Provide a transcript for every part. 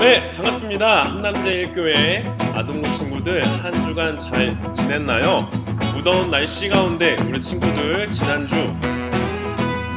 네, 반갑습니다. 한남제일교회 아동부 친구들 한 주간 잘 지냈나요? 무더운 날씨 가운데 우리 친구들 지난주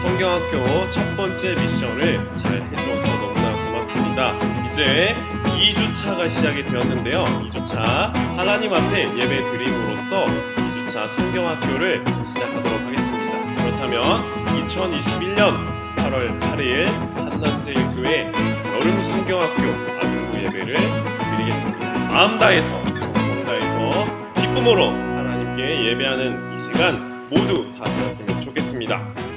성경학교 첫 번째 미션을 잘 해주어서 너무나 고맙습니다. 이제 2주차가 시작이 되었는데요. 2주차 하나님 앞에 예배 드림으로써 2주차 성경학교를 시작하도록 하겠습니다. 그렇다면 2021년 8월 8일 한남제일교회 여름 성경학교 아동부 예배를 드리겠습니다. 마음 다해서 정성 다해서 기쁨으로 하나님께 예배하는 이 시간 모두 다 되었으면 좋겠습니다.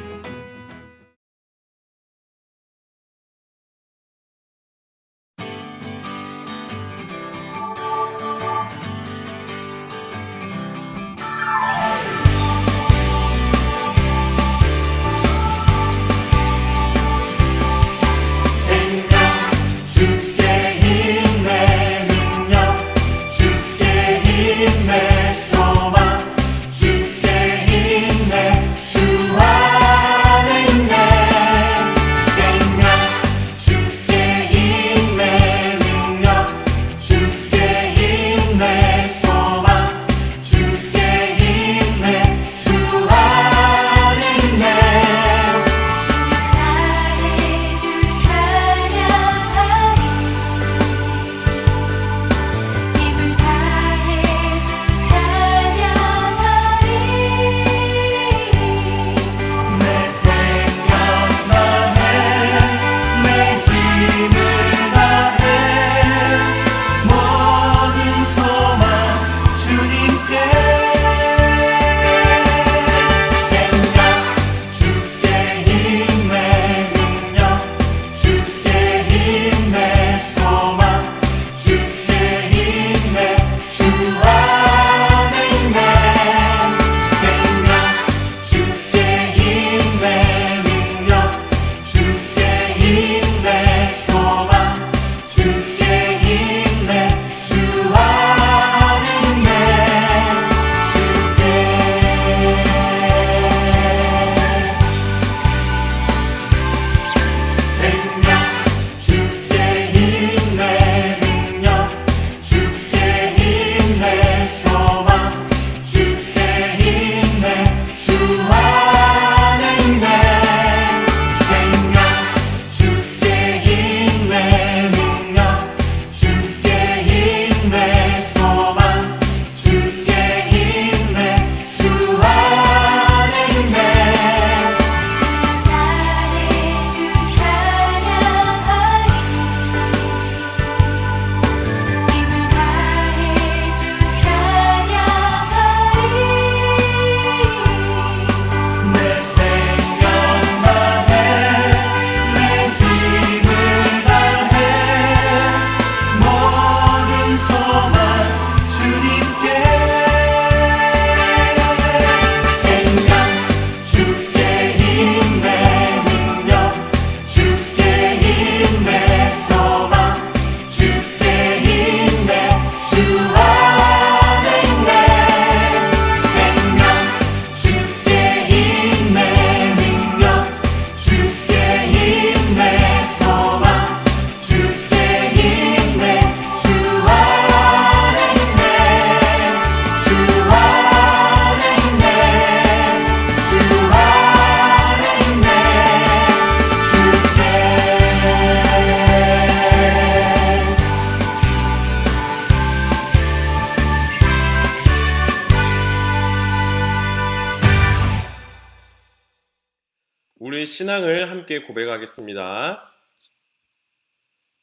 우리 신앙을 함께 고백하겠습니다.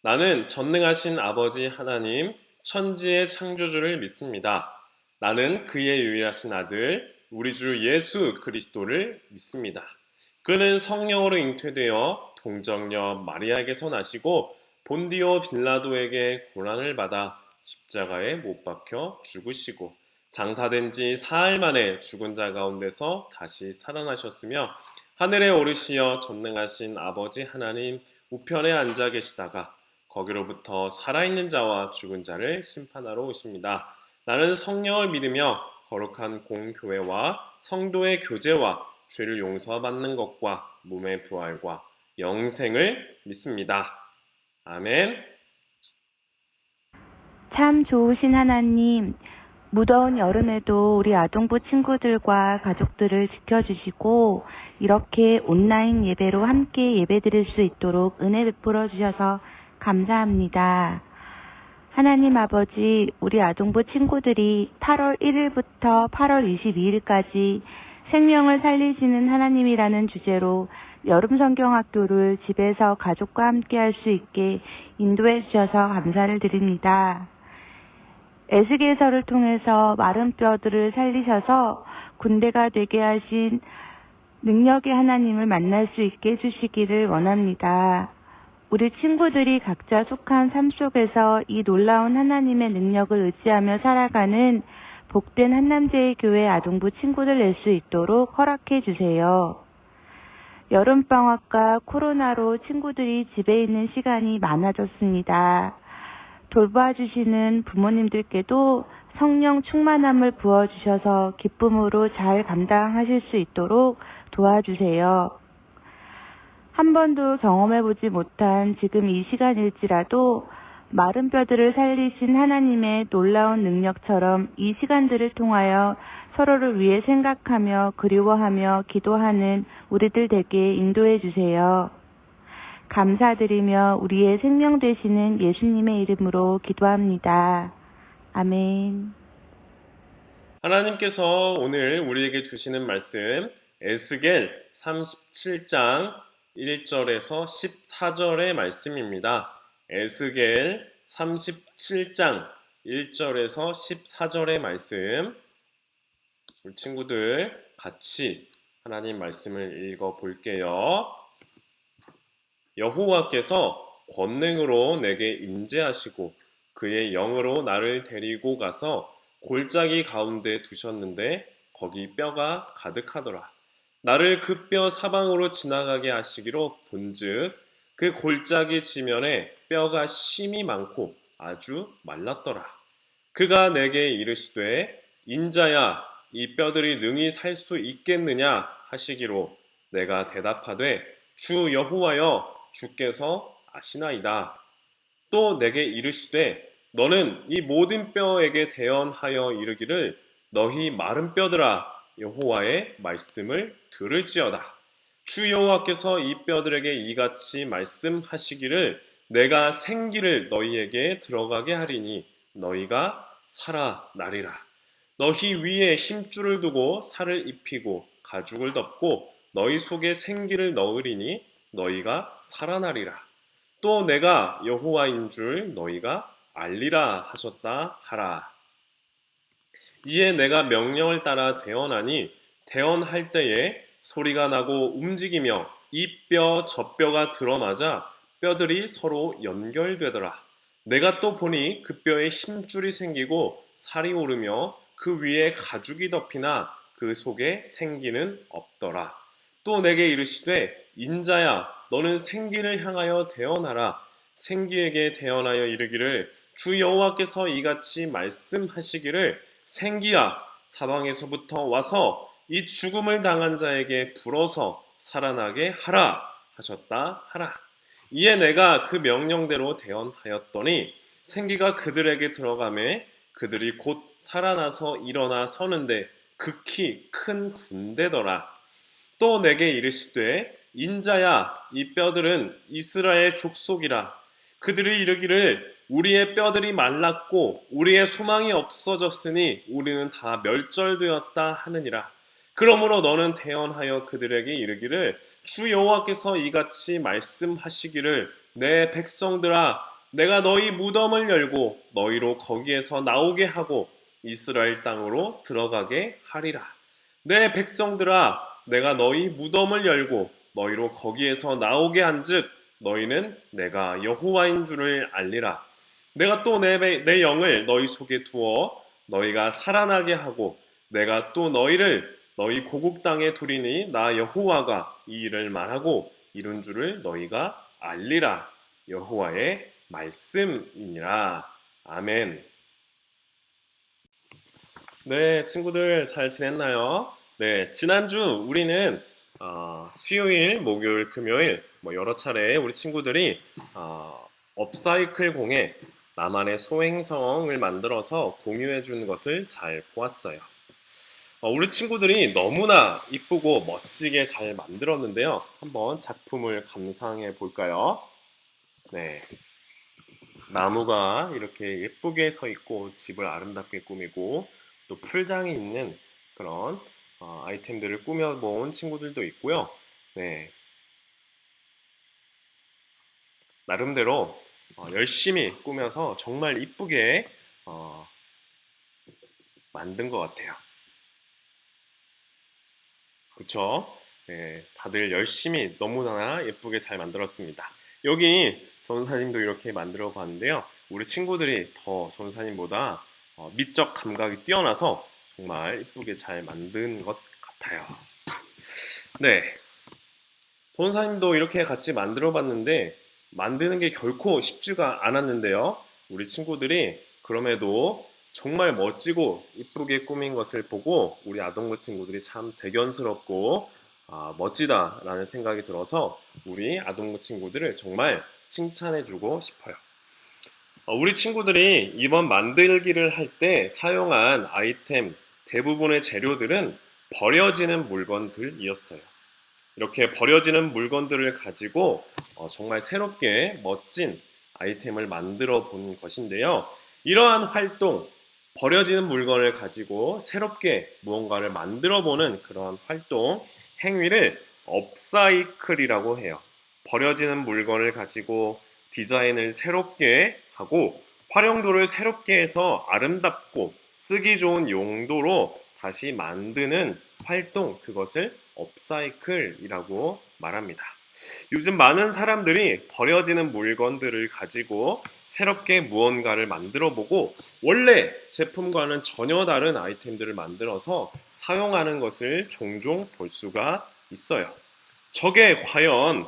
나는 전능하신 아버지 하나님, 천지의 창조주를 믿습니다. 나는 그의 유일하신 아들, 우리 주 예수 그리스도를 믿습니다. 그는 성령으로 잉태되어 동정녀 마리아에게서 나시고 본디오 빌라도에게 고난을 받아 십자가에 못 박혀 죽으시고 장사된 지 사흘 만에 죽은 자 가운데서 다시 살아나셨으며 하늘에 오르시어 전능하신 아버지 하나님 우편에 앉아 계시다가 거기로부터 살아있는 자와 죽은 자를 심판하러 오십니다. 나는 성령을 믿으며 거룩한 공교회와 성도의 교제와 죄를 용서받는 것과 몸의 부활과 영생을 믿습니다. 아멘. 참 좋으신 하나님, 무더운 여름에도 우리 아동부 친구들과 가족들을 지켜주시고 이렇게 온라인 예배로 함께 예배드릴 수 있도록 은혜 베풀어 주셔서 감사합니다. 하나님 아버지, 우리 아동부 친구들이 8월 1일부터 8월 22일까지 생명을 살리시는 하나님이라는 주제로 여름 성경학교를 집에서 가족과 함께 할 수 있게 인도해 주셔서 감사를 드립니다. 에스겔서를 통해서 마른 뼈들을 살리셔서 군대가 되게 하신 능력의 하나님을 만날 수 있게 해주시기를 원합니다. 우리 친구들이 각자 속한 삶 속에서 이 놀라운 하나님의 능력을 의지하며 살아가는 복된 한남제일 교회 아동부 친구들 낼 수 있도록 허락해 주세요. 여름방학과 코로나로 친구들이 집에 있는 시간이 많아졌습니다. 돌봐주시는 부모님들께도 성령 충만함을 부어주셔서 기쁨으로 잘 감당하실 수 있도록 도와주세요. 한 번도 경험해보지 못한 지금 이 시간일지라도 마른 뼈들을 살리신 하나님의 놀라운 능력처럼 이 시간들을 통하여 서로를 위해 생각하며 그리워하며 기도하는 우리들 되게 인도해 주세요. 감사드리며 우리의 생명 되시는 예수님의 이름으로 기도합니다. 아멘. 하나님께서 오늘 우리에게 주시는 말씀 에스겔 37장 1절에서 14절의 말씀입니다. 에스겔 37장 1절에서 14절의 말씀, 우리 친구들 같이 하나님 말씀을 읽어 볼게요. 여호와께서 권능으로 내게 임재하시고 그의 영으로 나를 데리고 가서 골짜기 가운데 두셨는데 거기 뼈가 가득하더라. 나를 그 뼈 사방으로 지나가게 하시기로 본즉 그 골짜기 지면에 뼈가 심이 많고 아주 말랐더라. 그가 내게 이르시되 인자야 이 뼈들이 능히 살 수 있겠느냐 하시기로 내가 대답하되 주 여호와여 주께서 아시나이다. 또 내게 이르시되 너는 이 모든 뼈에게 대언하여 이르기를 너희 마른 뼈들아 여호와의 말씀을 들을지어다. 주 여호와께서 이 뼈들에게 이같이 말씀하시기를 내가 생기를 너희에게 들어가게 하리니 너희가 살아나리라. 너희 위에 힘줄을 두고 살을 입히고 가죽을 덮고 너희 속에 생기를 넣으리니 너희가 살아나리라. 또 내가 여호와인 줄 너희가 알리라 하셨다 하라. 이에 내가 명령을 따라 대언하니 대언할 때에 소리가 나고 움직이며 이 뼈 저 뼈가 드러나자 뼈들이 서로 연결되더라. 내가 또 보니 그 뼈에 힘줄이 생기고 살이 오르며 그 위에 가죽이 덮이나 그 속에 생기는 없더라. 또 내게 이르시되 인자야 너는 생기를 향하여 대언하라. 생기에게 대언하여 이르기를 주 여호와께서 이같이 말씀하시기를 생기야 사방에서부터 와서 이 죽음을 당한 자에게 불어서 살아나게 하라 하셨다 하라. 이에 내가 그 명령대로 대언하였더니 생기가 그들에게 들어가매 그들이 곧 살아나서 일어나 서는데 극히 큰 군대더라. 또 내게 이르시되 인자야 이 뼈들은 이스라엘 족속이라. 그들이 이르기를 우리의 뼈들이 말랐고 우리의 소망이 없어졌으니 우리는 다 멸절되었다 하느니라. 그러므로 너는 대언하여 그들에게 이르기를 주 여호와께서 이같이 말씀하시기를 내 백성들아 내가 너희 무덤을 열고 너희로 거기에서 나오게 하고 이스라엘 땅으로 들어가게 하리라. 내 백성들아 내가 너희 무덤을 열고 너희로 거기에서 나오게 한즉 너희는 내가 여호와인 줄을 알리라. 내가 또 내 영을 너희 속에 두어 너희가 살아나게 하고 내가 또 너희를 너희 고국 땅에 두리니 나 여호와가 이 일을 말하고 이룬 줄을 너희가 알리라. 여호와의 말씀이니라. 아멘. 네, 친구들 잘 지냈나요? 네, 지난주 우리는 수요일, 목요일, 금요일 여러 차례 우리 친구들이 업사이클 공예 나만의 소행성을 만들어서 공유해 주는 것을 잘 보았어요. 우리 친구들이 너무나 이쁘고 멋지게 잘 만들었는데요. 한번 작품을 감상해 볼까요? 네. 나무가 이렇게 예쁘게 서 있고 집을 아름답게 꾸미고 또 풀장이 있는 그런 아이템들을 꾸며본 친구들도 있고요. 네. 나름대로 열심히 꾸며서 정말 이쁘게 만든 것 같아요. 그쵸? 네, 다들 열심히 너무나 예쁘게 잘 만들었습니다. 여기 전사님도 이렇게 만들어 봤는데요. 우리 친구들이 더 전사님보다 미적 감각이 뛰어나서 정말 이쁘게 잘 만든 것 같아요. 네, 전사님도 이렇게 같이 만들어 봤는데 만드는 게 결코 쉽지가 않았는데요. 우리 친구들이 그럼에도 정말 멋지고 이쁘게 꾸민 것을 보고 우리 아동부 친구들이 참 대견스럽고 멋지다라는 생각이 들어서 우리 아동부 친구들을 정말 칭찬해주고 싶어요. 우리 친구들이 이번 만들기를 할 때 사용한 아이템 대부분의 재료들은 버려지는 물건들이었어요. 이렇게 버려지는 물건들을 가지고 정말 새롭게 멋진 아이템을 만들어 본 것인데요. 이러한 활동, 버려지는 물건을 가지고 새롭게 무언가를 만들어 보는 그런 활동, 행위를 업사이클이라고 해요. 버려지는 물건을 가지고 디자인을 새롭게 하고 활용도를 새롭게 해서 아름답고 쓰기 좋은 용도로 다시 만드는 활동, 그것을 업사이클이라고 말합니다. 요즘 많은 사람들이 버려지는 물건들을 가지고 새롭게 무언가를 만들어 보고 원래 제품과는 전혀 다른 아이템들을 만들어서 사용하는 것을 종종 볼 수가 있어요. 저게 과연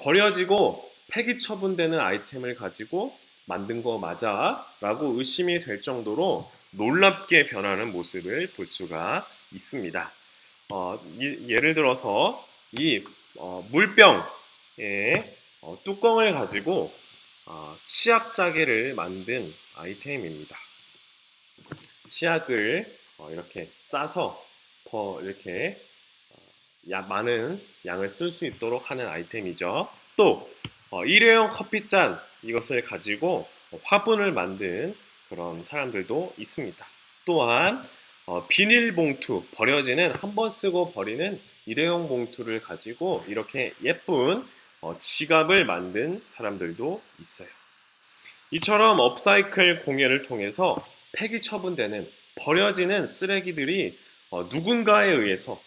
버려지고 폐기 처분되는 아이템을 가지고 만든 거 맞아? 라고 의심이 될 정도로 놀랍게 변하는 모습을 볼 수가 있습니다. 예를 들어서 이 물병의 뚜껑을 가지고 치약 자개를 만든 아이템입니다. 치약을 이렇게 짜서 더 이렇게 많은 양을 쓸 수 있도록 하는 아이템이죠. 또 일회용 커피잔 이것을 가지고 화분을 만든 그런 사람들도 있습니다. 또한 비닐봉투, 버려지는 한 번 쓰고 버리는 일회용 봉투를 가지고 이렇게 예쁜 지갑을 만든 사람들도 있어요. 이처럼 업사이클 공예를 통해서 폐기 처분되는 버려지는 쓰레기들이 누군가에 의해서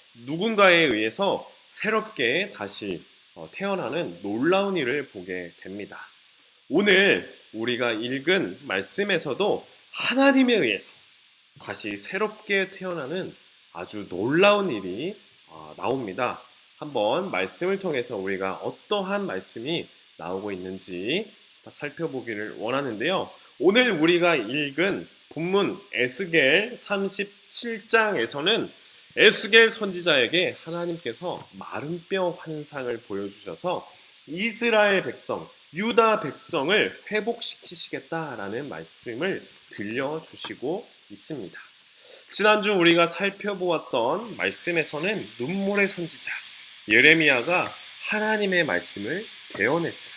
새롭게 다시 태어나는 놀라운 일을 보게 됩니다. 오늘 우리가 읽은 말씀에서도 하나님에 의해서 다시 새롭게 태어나는 아주 놀라운 일이 나옵니다. 한번 말씀을 통해서 우리가 어떠한 말씀이 나오고 있는지 살펴보기를 원하는데요. 오늘 우리가 읽은 본문 에스겔 37장에서는 에스겔 선지자에게 하나님께서 마른 뼈 환상을 보여주셔서 이스라엘 백성, 유다 백성을 회복시키시겠다라는 말씀을 들려주시고 있습니다. 지난주 우리가 살펴보았던 말씀에서는 눈물의 선지자 예레미야가 하나님의 말씀을 대언했어요.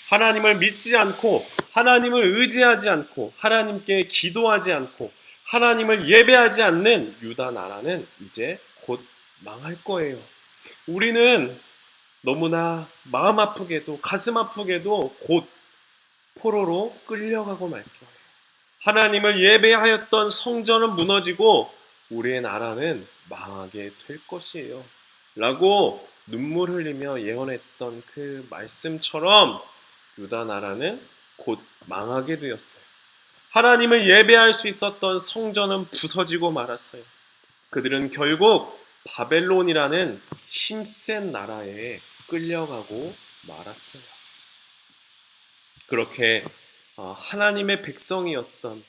하나님을 믿지 않고 하나님을 의지하지 않고 하나님께 기도하지 않고 하나님을 예배하지 않는 유다 나라는 이제 곧 망할 거예요. 우리는 너무나 마음 아프게도 가슴 아프게도 곧 포로로 끌려가고 말 거예요. 하나님을 예배하였던 성전은 무너지고 우리의 나라는 망하게 될 것이에요. 라고 눈물 흘리며 예언했던 그 말씀처럼 유다 나라는 곧 망하게 되었어요. 하나님을 예배할 수 있었던 성전은 부서지고 말았어요. 그들은 결국 바벨론이라는 힘센 나라에 끌려가고 말았어요. 그렇게 하나님의 백성이었던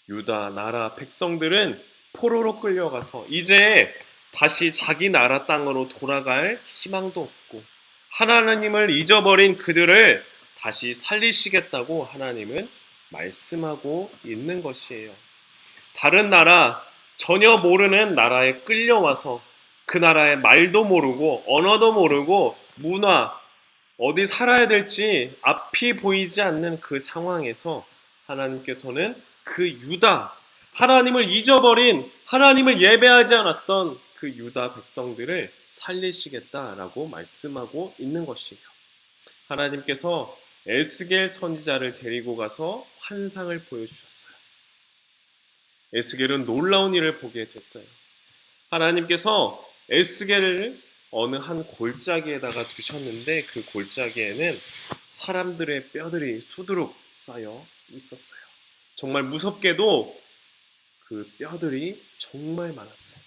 유다 나라 백성들은 포로로 끌려가서 이제 다시 자기 나라 땅으로 돌아갈 희망도 없고 하나님을 잊어버린 그들을 다시 살리시겠다고 하나님은 말씀하고 있는 것이에요. 다른 나라, 전혀 모르는 나라에 끌려와서 그 나라의 말도 모르고 언어도 모르고 문화, 어디 살아야 될지 앞이 보이지 않는 그 상황에서 하나님께서는 그 유다, 하나님을 잊어버린, 하나님을 예배하지 않았던 그 유다 백성들을 살리시겠다라고 말씀하고 있는 것이에요. 하나님께서 에스겔 선지자를 데리고 가서 환상을 보여주셨어요. 에스겔은 놀라운 일을 보게 됐어요. 하나님께서 에스겔을 어느 한 골짜기에다가 두셨는데 그 골짜기에는 사람들의 뼈들이 수두룩 쌓여 있었어요. 정말 무섭게도 그 뼈들이 정말 많았어요.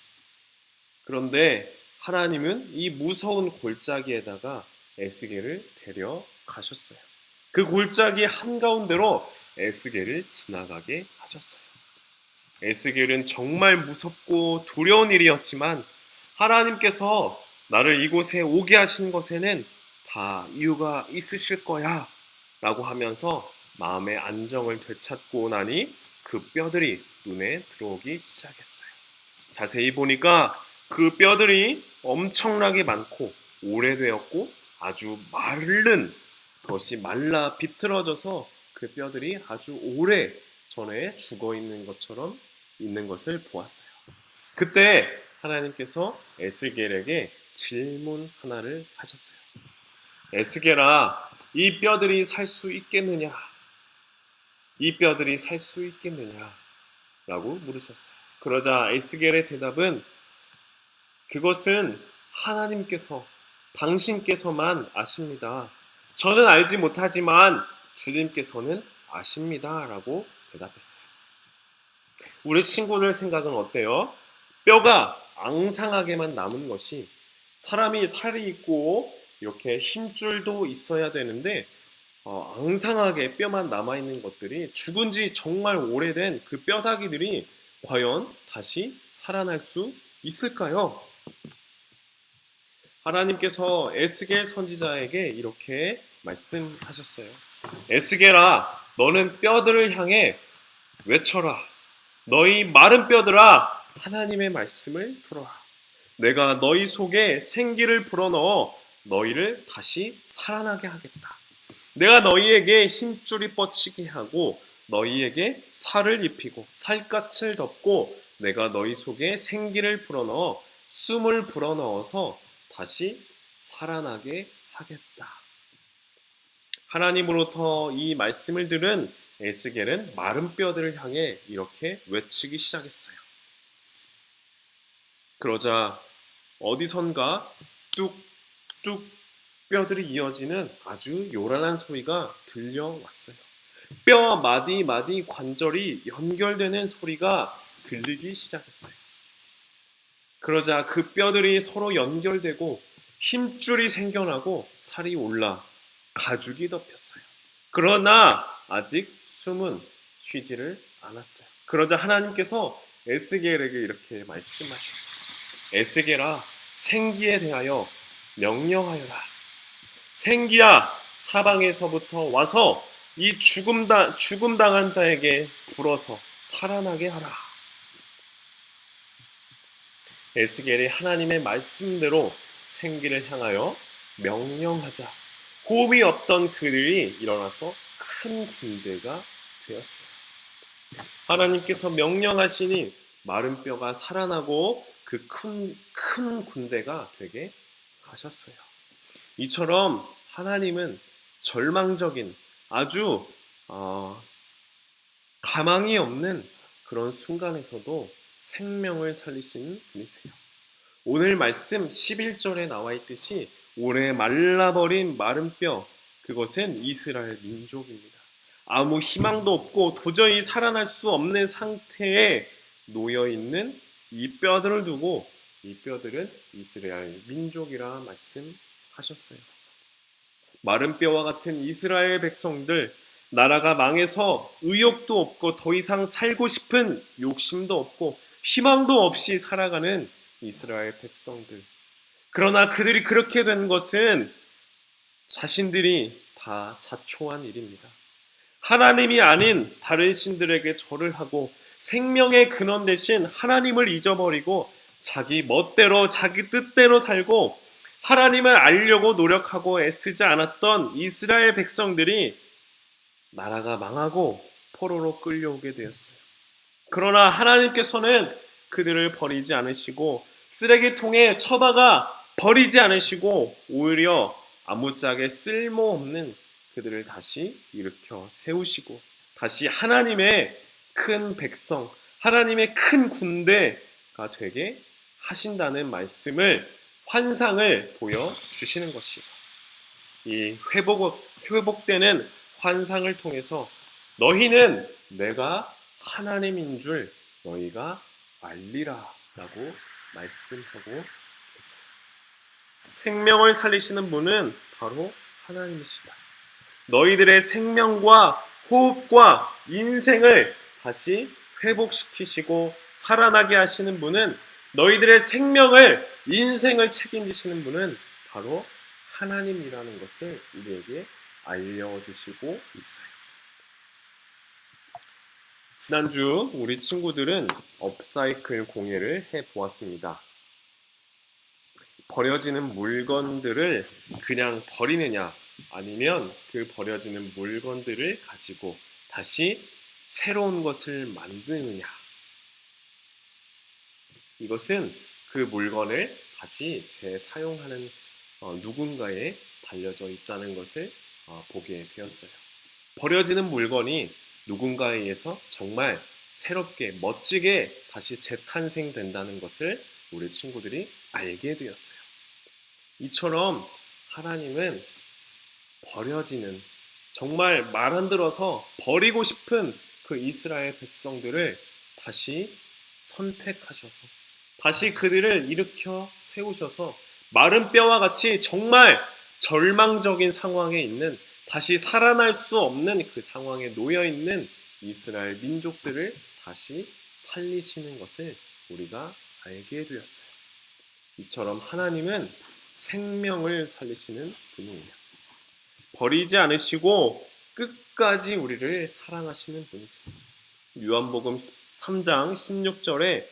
그런데 하나님은 이 무서운 골짜기에다가 에스겔을 데려가셨어요. 그 골짜기 한가운데로 에스겔을 지나가게 하셨어요. 에스겔은 정말 무섭고 두려운 일이었지만 하나님께서 나를 이곳에 오게 하신 것에는 다 이유가 있으실 거야 라고 하면서 마음의 안정을 되찾고 나니 그 뼈들이 눈에 들어오기 시작했어요. 자세히 보니까 그 뼈들이 엄청나게 많고 오래되었고 아주 마른 것이 말라 비틀어져서 그 뼈들이 아주 오래 전에 죽어 있는 것처럼 있는 것을 보았어요. 그때 하나님께서 에스겔에게 질문 하나를 하셨어요. 에스겔아, 이 뼈들이 살 수 있겠느냐? 이 뼈들이 살 수 있겠느냐? 라고 물으셨어요. 그러자 에스겔의 대답은 그것은 하나님께서, 당신께서만 아십니다. 저는 알지 못하지만 주님께서는 아십니다. 라고 대답했어요. 우리 친구들 생각은 어때요? 뼈가 앙상하게만 남은 것이, 사람이 살이 있고 이렇게 힘줄도 있어야 되는데 앙상하게 뼈만 남아있는 것들이, 죽은 지 정말 오래된 그 뼈다귀들이 과연 다시 살아날 수 있을까요? 하나님께서 에스겔 선지자에게 이렇게 말씀하셨어요. 에스겔아, 너는 뼈들을 향해 외쳐라. 너희 마른 뼈들아, 하나님의 말씀을 들어라. 내가 너희 속에 생기를 불어넣어 너희를 다시 살아나게 하겠다. 내가 너희에게 힘줄이 뻗치게 하고 너희에게 살을 입히고 살갗을 덮고 내가 너희 속에 생기를 불어넣어 숨을 불어넣어서 다시 살아나게 하겠다. 하나님으로부터 이 말씀을 들은 에스겔은 마른 뼈들을 향해 이렇게 외치기 시작했어요. 그러자 어디선가 뚝뚝 뼈들이 이어지는 아주 요란한 소리가 들려왔어요. 뼈 마디 마디 관절이 연결되는 소리가 들리기 시작했어요. 그러자 그 뼈들이 서로 연결되고 힘줄이 생겨나고 살이 올라 가죽이 덮였어요. 그러나 아직 숨은 쉬지를 않았어요. 그러자 하나님께서 에스겔에게 이렇게 말씀하셨어요. 에스겔아, 생기에 대하여 명령하여라. 생기야, 사방에서부터 와서 이 죽음당한 자에게 불어서 살아나게 하라. 에스겔이 하나님의 말씀대로 생기를 향하여 명령하자 호흡이 없던 그들이 일어나서 큰 군대가 되었어요. 하나님께서 명령하시니 마른 뼈가 살아나고 그 큰 군대가 되게 하셨어요. 이처럼 하나님은 절망적인 아주 가망이 없는 그런 순간에서도 생명을 살리시는 분이세요. 오늘 말씀 11절에 나와 있듯이 오래 말라버린 마른 뼈, 그것은 이스라엘 민족입니다. 아무 희망도 없고 도저히 살아날 수 없는 상태에 놓여있는 이 뼈들을 두고 이 뼈들은 이스라엘 민족이라 말씀하셨어요. 마른 뼈와 같은 이스라엘 백성들, 나라가 망해서 의욕도 없고 더 이상 살고 싶은 욕심도 없고 희망도 없이 살아가는 이스라엘 백성들. 그러나 그들이 그렇게 된 것은 자신들이 다 자초한 일입니다. 하나님이 아닌 다른 신들에게 절을 하고 생명의 근원 대신 하나님을 잊어버리고 자기 멋대로 자기 뜻대로 살고 하나님을 알려고 노력하고 애쓰지 않았던 이스라엘 백성들이 나라가 망하고 포로로 끌려오게 되었어요. 그러나 하나님께서는 그들을 버리지 않으시고 쓰레기통에 쳐박아 버리지 않으시고 오히려 아무짝에 쓸모없는 그들을 다시 일으켜 세우시고 다시 하나님의 큰 백성, 하나님의 큰 군대가 되게 하신다는 말씀을, 환상을 보여주시는 것이고, 이 회복되는 환상을 통해서 너희는 내가 하나님인 줄 너희가 알리라 라고 말씀하고 있어요. 생명을 살리시는 분은 바로 하나님이시다. 너희들의 생명과 호흡과 인생을 다시 회복시키시고 살아나게 하시는 분은, 너희들의 생명을, 인생을 책임지시는 분은 바로 하나님이라는 것을 우리에게 알려주시고 있어요. 지난주 우리 친구들은 업사이클 공예를 해보았습니다. 버려지는 물건들을 그냥 버리느냐, 아니면 그 버려지는 물건들을 가지고 다시 새로운 것을 만드느냐. 이것은 그 물건을 다시 재사용하는 누군가에 달려져 있다는 것을 보게 되었어요. 버려지는 물건이 누군가에 의해서 정말 새롭게 멋지게 다시 재탄생된다는 것을 우리 친구들이 알게 되었어요. 이처럼 하나님은 버려지는, 정말 말 안 들어서 버리고 싶은 그 이스라엘 백성들을 다시 선택하셔서 다시 그들을 일으켜 세우셔서 마른 뼈와 같이 정말 절망적인 상황에 있는, 다시 살아날 수 없는 그 상황에 놓여있는 이스라엘 민족들을 다시 살리시는 것을 우리가 알게 되었어요. 이처럼 하나님은 생명을 살리시는 분이에요. 버리지 않으시고 끝까지 우리를 사랑하시는 분이세요. 요한복음 3장 16절에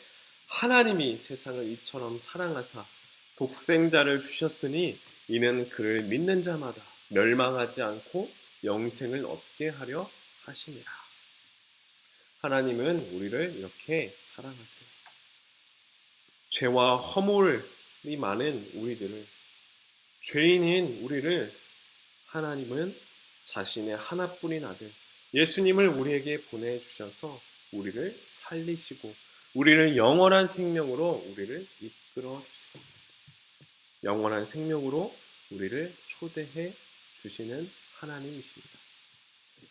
하나님이 세상을 이처럼 사랑하사 독생자를 주셨으니 이는 그를 믿는 자마다 멸망하지 않고 영생을 얻게 하려 하심이라. 하나님은 우리를 이렇게 사랑하세요. 죄와 허물이 많은 우리들을, 죄인인 우리를 하나님은 자신의 하나뿐인 아들 예수님을 우리에게 보내주셔서 우리를 살리시고 우리를 영원한 생명으로 우리를 이끌어 주세요. 영원한 생명으로 우리를 초대해 주시는 하나님이십니다.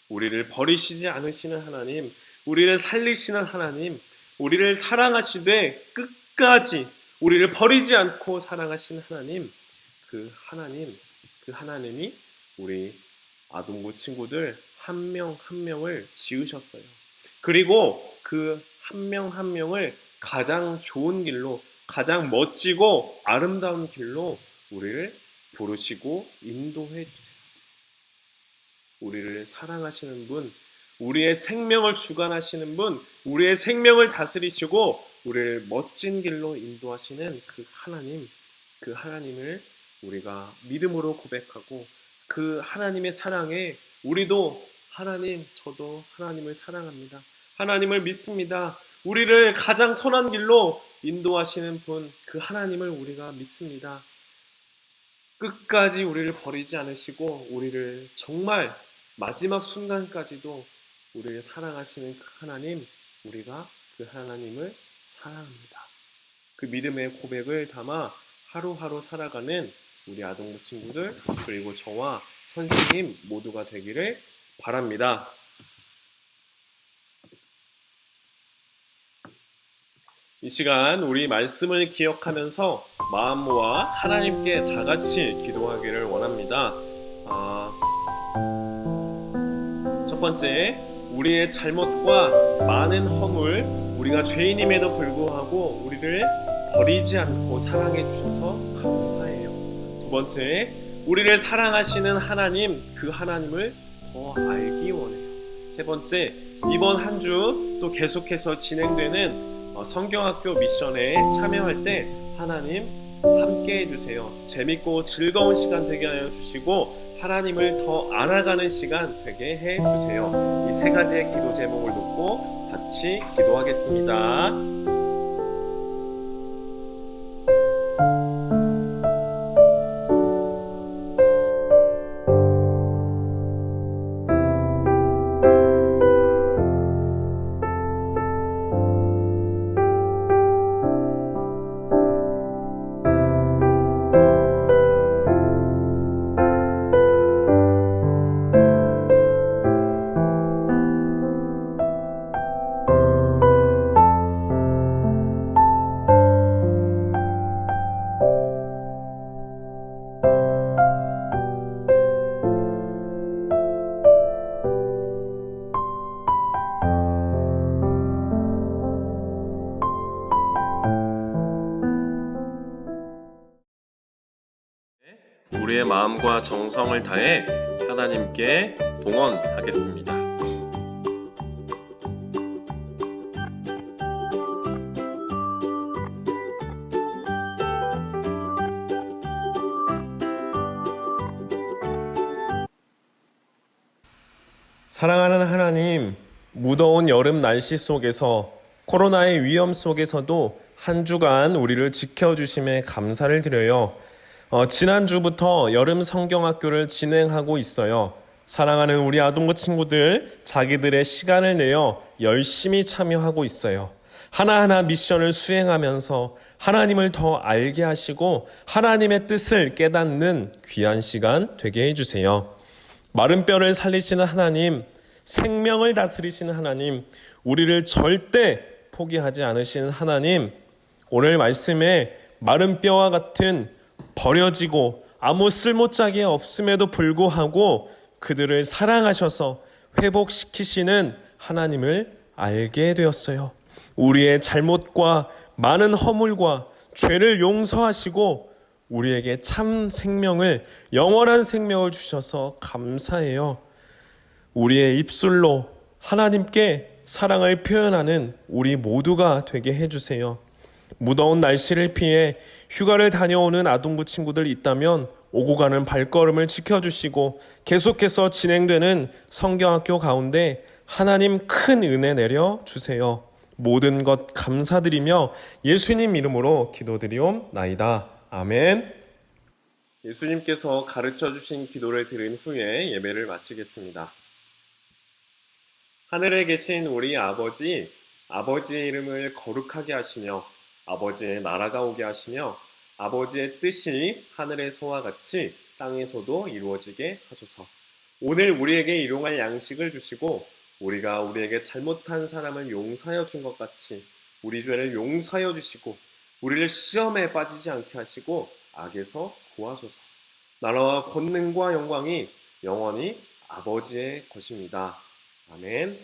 우리를 버리시지 않으시는 하나님, 우리를 살리시는 하나님, 우리를 사랑하시되 끝까지 우리를 버리지 않고 사랑하시는 하나님, 그 하나님이 우리 아동부 친구들 한 명 한 명을 지으셨어요. 그리고 그 한 명 한 명을 가장 좋은 길로, 가장 멋지고 아름다운 길로 우리를 부르시고 인도해 주세요. 우리를 사랑하시는 분, 우리의 생명을 주관하시는 분, 우리의 생명을 다스리시고 우리를 멋진 길로 인도하시는 그 하나님을 우리가 믿음으로 고백하고 그 하나님의 사랑에 우리도 하나님, 저도 하나님을 사랑합니다. 하나님을 믿습니다. 우리를 가장 선한 길로 인도하시는 분, 그 하나님을 우리가 믿습니다. 끝까지 우리를 버리지 않으시고 우리를 정말 마지막 순간까지도 우리를 사랑하시는 그 하나님, 우리가 그 하나님을 사랑합니다. 그 믿음의 고백을 담아 하루하루 살아가는 우리 아동부 친구들, 그리고 저와 선생님 모두가 되기를 바랍니다. 이 시간 우리 말씀을 기억하면서 마음 모아 하나님께 다 같이 기도하기를 원합니다. 첫 번째, 우리의 잘못과 많은 허물, 우리가 죄인임에도 불구하고 우리를 버리지 않고 사랑해 주셔서 감사해요. 두 번째, 우리를 사랑하시는 하나님, 그 하나님을 더 알기 원해요. 세 번째, 이번 한 주 또 계속해서 진행되는 성경학교 미션에 참여할 때 하나님 함께 해주세요. 재밌고 즐거운 시간 되게 하여 주시고 하나님을 더 알아가는 시간 되게 해주세요. 이 세 가지의 기도 제목을 놓고 같이 기도하겠습니다. 우리의 마음과 정성을 다해 하나님께 동원하겠습니다. 사랑하는 하나님, 무더운 여름 날씨 속에서 코로나의 위험 속에서도 한 주간 우리를 지켜주심에 감사를 드려요. 지난주부터 여름 성경학교를 진행하고 있어요. 사랑하는 우리 아동부 친구들, 자기들의 시간을 내어 열심히 참여하고 있어요. 하나하나 미션을 수행하면서 하나님을 더 알게 하시고 하나님의 뜻을 깨닫는 귀한 시간 되게 해주세요. 마른 뼈를 살리시는 하나님, 생명을 다스리시는 하나님, 우리를 절대 포기하지 않으시는 하나님, 오늘 말씀에 마른 뼈와 같은 버려지고 아무 쓸모짝이 없음에도 불구하고 그들을 사랑하셔서 회복시키시는 하나님을 알게 되었어요. 우리의 잘못과 많은 허물과 죄를 용서하시고 우리에게 참 생명을, 영원한 생명을 주셔서 감사해요. 우리의 입술로 하나님께 사랑을 표현하는 우리 모두가 되게 해주세요. 무더운 날씨를 피해 휴가를 다녀오는 아동부 친구들 있다면 오고 가는 발걸음을 지켜주시고 계속해서 진행되는 성경학교 가운데 하나님 큰 은혜 내려주세요. 모든 것 감사드리며 예수님 이름으로 기도드리옵나이다. 아멘. 예수님께서 가르쳐주신 기도를 들은 후에 예배를 마치겠습니다. 하늘에 계신 우리 아버지, 아버지의 이름을 거룩하게 하시며 아버지의 나라가 오게 하시며 아버지의 뜻이 하늘에서와 같이 땅에서도 이루어지게 하소서. 오늘 우리에게 일용할 양식을 주시고 우리가 우리에게 잘못한 사람을 용서하여 준 것 같이 우리 죄를 용서하여 주시고 우리를 시험에 빠지지 않게 하시고 악에서 구하소서. 나라와 권능과 영광이 영원히 아버지의 것입니다. 아멘.